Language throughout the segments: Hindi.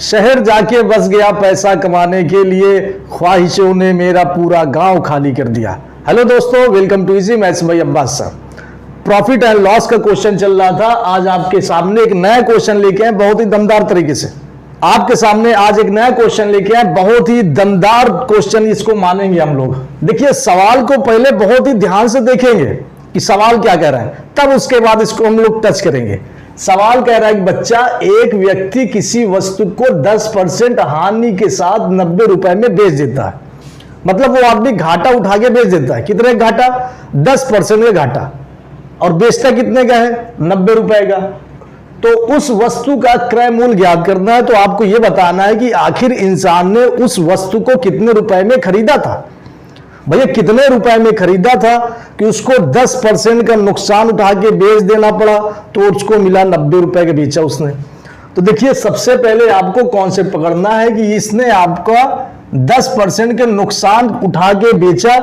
शहर जाके बस गया पैसा कमाने के लिए, ख्वाहिशों ने मेरा पूरा गांव खाली कर दिया। हेलो दोस्तों, welcome to easy maths by Abbas sir. Profit and loss का क्वेश्चन चल रहा था। आज आपके सामने एक नया क्वेश्चन लेके आए बहुत ही दमदार तरीके से। आपके सामने आज एक नया क्वेश्चन लेके आए, बहुत ही दमदार क्वेश्चन, इसको मानेंगे हम लोग। देखिए, सवाल को पहले बहुत ही ध्यान से देखेंगे कि सवाल क्या कह रहा है, तब उसके बाद इसको हम लोग टच करेंगे। सवाल कह रहा है कि बच्चा, एक व्यक्ति किसी वस्तु को 10% हानि के साथ 90 रुपए में बेच देता है। मतलब वो आदमी घाटा उठा के बेच देता है। कितने घाटा? 10% का घाटा। और बेचता कितने का है? 90 रुपए का। तो उस वस्तु का क्रय मूल्य ज्ञात करना है। तो आपको यह बताना है कि आखिर इंसान ने उस वस्तु को कितने रुपए में खरीदा था। भैया, कितने रुपए में खरीदा था कि उसको 10% का नुकसान उठा के बेच देना पड़ा, तो उसको मिला 90 रुपए का बेचा उसने। तो देखिए, सबसे पहले आपको कॉन्सेप्ट पकड़ना है कि इसने आपका 10% के नुकसान उठा के बेचा,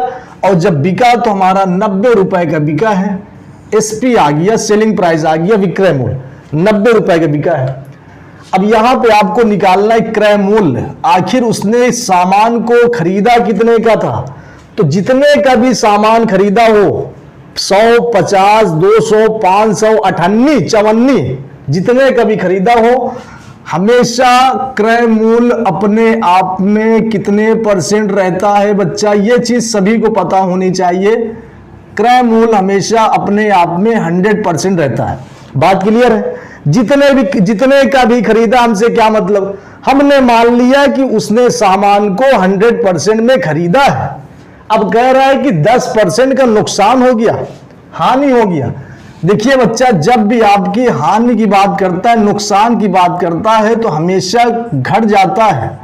और जब बिका तो हमारा 90 रुपए का बिका है। एसपी आ गया, सेलिंग प्राइस आ गया, विक्रय मूल्य 90 रुपए का बिका है। अब यहां पे आपको निकालना है क्रय मूल्य। आखिर उसने सामान को खरीदा कितने का था? तो जितने का भी सामान खरीदा हो, 100, 50, 200, 500, 58, 54, जितने का भी खरीदा हो, हमेशा क्रय मूल्य अपने आप में कितने % रहता है बच्चा, ये चीज सभी को पता होनी चाहिए। क्रय मूल्य हमेशा अपने आप में 100% रहता है। बात क्लियर है? जितने का भी खरीदा, हमसे क्या मतलब? हमने मान लिया कि उसने सामान को 100% में खरीदा है। अब कह रहा है कि 10% का नुकसान हो गया, हानि हो गया। देखिए बच्चा, जब भी आपकी हानि की बात करता है, नुकसान की बात करता है, तो हमेशा घट जाता है।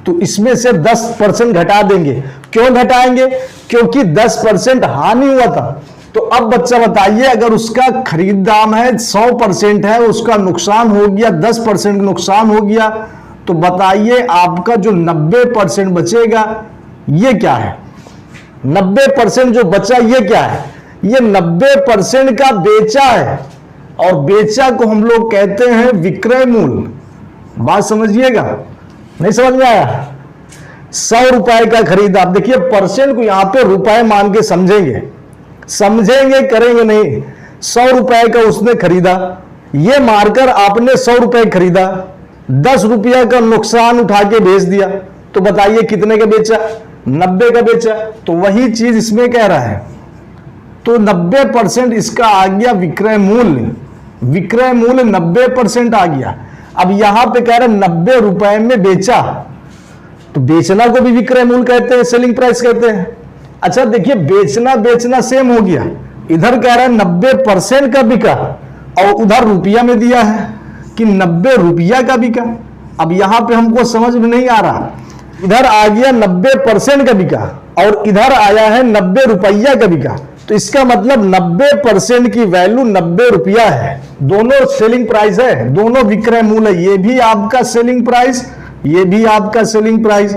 तो इसमें से 10% घटा देंगे। क्यों घटाएंगे? क्योंकि 10% हानि हुआ था। तो अब बच्चा बताइए, अगर उसका खरीद दाम है 100% है, उसका नुकसान हो गया 10% नुकसान हो गया, तो बताइए आपका जो 90% बचेगा ये क्या है? 90% जो बचा ये क्या है? ये 90% का बेचा है, और बेचा को हम लोग कहते हैं विक्रय मूल्य। बात समझिएगा, नहीं समझ में आया? 100 रुपए का खरीदा। आप देखिए, परसेंट को यहां पे रुपए मान के समझेंगे, करेंगे नहीं। 100 रुपए का उसने खरीदा, ये मारकर आपने 100 रुपए खरीदा, 10 रुपया का नुकसान उठा के बेच दिया, तो बताइए कितने का बेचा? 90 का बेचा। तो वही चीज इसमें कह रहा है। तो 90% इसका आ गया विक्रय मूल्य। विक्रय मूल्य 90% आ गया। अब यहां पे कह रहे 90 रुपए में बेचा, तो बेचना को भी विक्रय मूल्य कहते हैं, सेलिंग प्राइस कहते हैं। अच्छा देखिए, बेचना सेम हो गया। इधर कह रहा है 90% का बिका, और उधर रुपया में दिया है कि 90 रुपया का बिका। अब यहां पे हमको समझ में नहीं आ रहा। इधर आ गया 90% का बिका, और इधर आया है 90 रुपया का बिका। तो इसका मतलब 90% की वैल्यू 90 रुपया है। दोनों सेलिंग प्राइस है, दोनों विक्रय मूल्य है। ये भी आपका सेलिंग प्राइस, ये भी आपका सेलिंग प्राइस।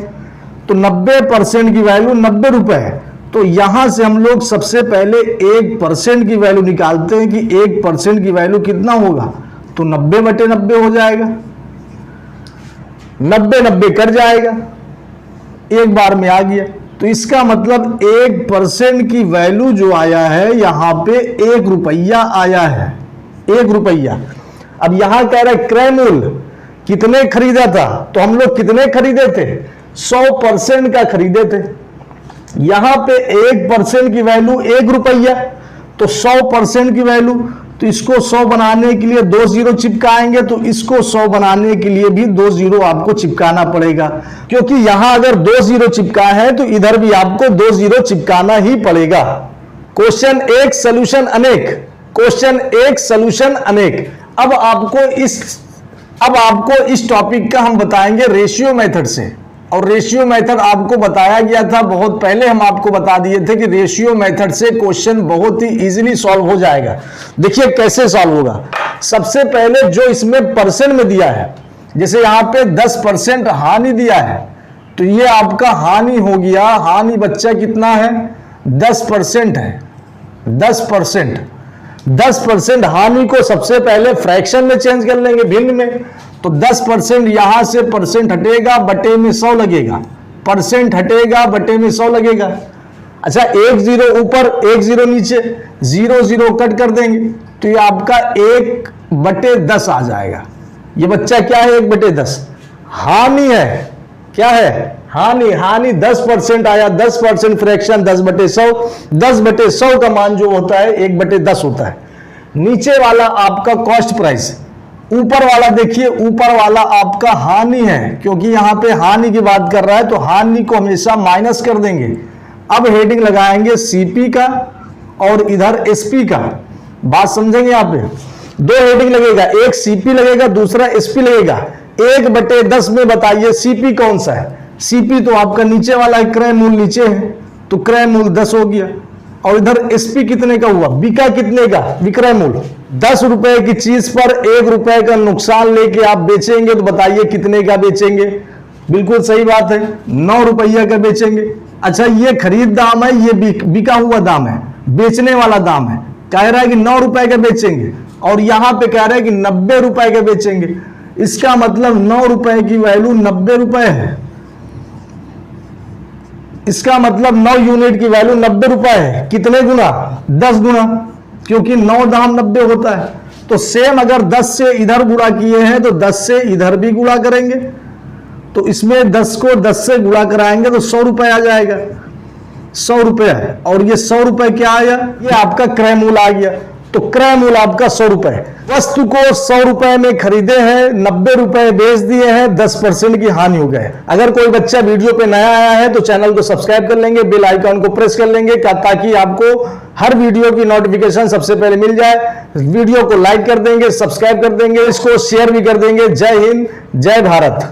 तो 90% की वैल्यू 90 रुपए है। तो यहां से हम लोग सबसे पहले 1% की वैल्यू निकालते हैं कि 1% की वैल्यू कितना होगा। तो 90/90 हो जाएगा, 90/90 कट जाएगा, एक बार में आ गया। तो इसका मतलब 1% की वैल्यू जो आया है, यहां पे 1 रुपया आया है, 1 रुपया। अब यहां कह रहा है क्रय मूल्य कितने खरीदा था, तो हम लोग कितने खरीदे थे? 100% का खरीदे थे। यहां पे 1% की वैल्यू 1 रुपया, तो 100% की वैल्यू, तो इसको 100 बनाने के लिए 2 जीरो चिपकाएंगे, तो इसको 100 बनाने के लिए भी 2 जीरो आपको चिपकाना पड़ेगा। क्योंकि यहां अगर 2 जीरो चिपका है, तो इधर भी आपको 2 जीरो चिपकाना ही पड़ेगा। क्वेश्चन एक, सॉल्यूशन अनेक। क्वेश्चन एक, सॉल्यूशन अनेक। अब आपको इस टॉपिक का हम बताएंगे रेशियो मेथड से। और रेशियो मेथड आपको बताया गया था बहुत पहले, हम आपको बता दिए थे कि रेशियो मेथड से क्वेश्चन बहुत ही इजीली सॉल्व हो जाएगा। देखिए कैसे सॉल्व होगा। सबसे पहले जो इसमें परसेंट में दिया है, जैसे यहां पे 10% हानि दिया है, तो ये आपका हानि हो गया। हानि बच्चा कितना है? 10% है, 10%। 10% हानि को सबसे पहले फ्रैक्शन में चेंज कर लेंगे, भिन्न में। तो 10% यहां से परसेंट हटेगा, बटे में 100 लगेगा, परसेंट हटेगा, बटे में 100 लगेगा। अच्छा, 1 0 ऊपर 1 0 नीचे, 0 0 कट कर देंगे तो ये आपका 1/10 आ जाएगा। ये बच्चा क्या है? 1/10 हानि है। क्या है? हानि। हानि 10% आया, 10% फ्रैक्शन 10/100, 10/100 का मान जो होता है 1/10 होता है। नीचे वाला आपका कॉस्ट प्राइस, ऊपर वाला देखिए, ऊपर वाला आपका हानि है, क्योंकि यहां पे हानि की बात कर रहा है तो हानि को हमेशा माइनस कर देंगे। अब हेडिंग लगाएंगे सीपी का और इधर एसपी का। बात समझेंगे? यहाँ पे 2 हेडिंग लगेगा, एक सीपी लगेगा, दूसरा एसपी लगेगा। 1/10 में बताइए सीपी कौन सा है? सीपी तो आपका नीचे वाला है, क्रय मूल्य नीचे है, तो क्रय मूल्य 10 हो गया। और इधर एसपी कितने का हुआ? बिका कितने का? विक्रय मूल्य। 10 रुपए की चीज पर 1 रुपए का नुकसान लेके आप बेचेंगे तो बताइए कितने का बेचेंगे? बिल्कुल सही बात है, 9 रुपया का बेचेंगे। अच्छा, ये खरीद दाम है, ये बिका हुआ दाम है, बेचने वाला दाम है। कह रहा है कि 9 रुपए का बेचेंगे और यहां पे कह रहा है कि 90 रुपए का बेचेंगे। इसका मतलब 9 रुपए की वैल्यू 90 रुपए है। इसका मतलब 9 यूनिट की वैल्यू 90 रुपए है। कितने गुना? 10 गुना, क्योंकि 9 दाम 90 होता है। तो सेम अगर 10 से इधर गुणा किए हैं तो 10 से इधर भी गुणा करेंगे, तो इसमें 10 को 10 से गुणा कराएंगे तो 100 रुपए आ जाएगा। 100 रुपए है, और ये 100 रुपए क्या आया? ये आपका क्रय मूल्य आ गया। तो क्रय मूल्य आपका 100 रुपए। वस्तु को 100 रुपए में खरीदे हैं, 90 रुपए बेच दिए हैं, 10% की हानि हो गए। अगर कोई बच्चा वीडियो पे नया आया है तो चैनल को सब्सक्राइब कर लेंगे, बेल आइकॉन को प्रेस कर लेंगे ताकि आपको हर वीडियो की नोटिफिकेशन सबसे पहले मिल जाए। वीडियो को लाइक कर देंगे, सब्सक्राइब कर देंगे, इसको शेयर भी कर देंगे। जय हिंद, जय भारत।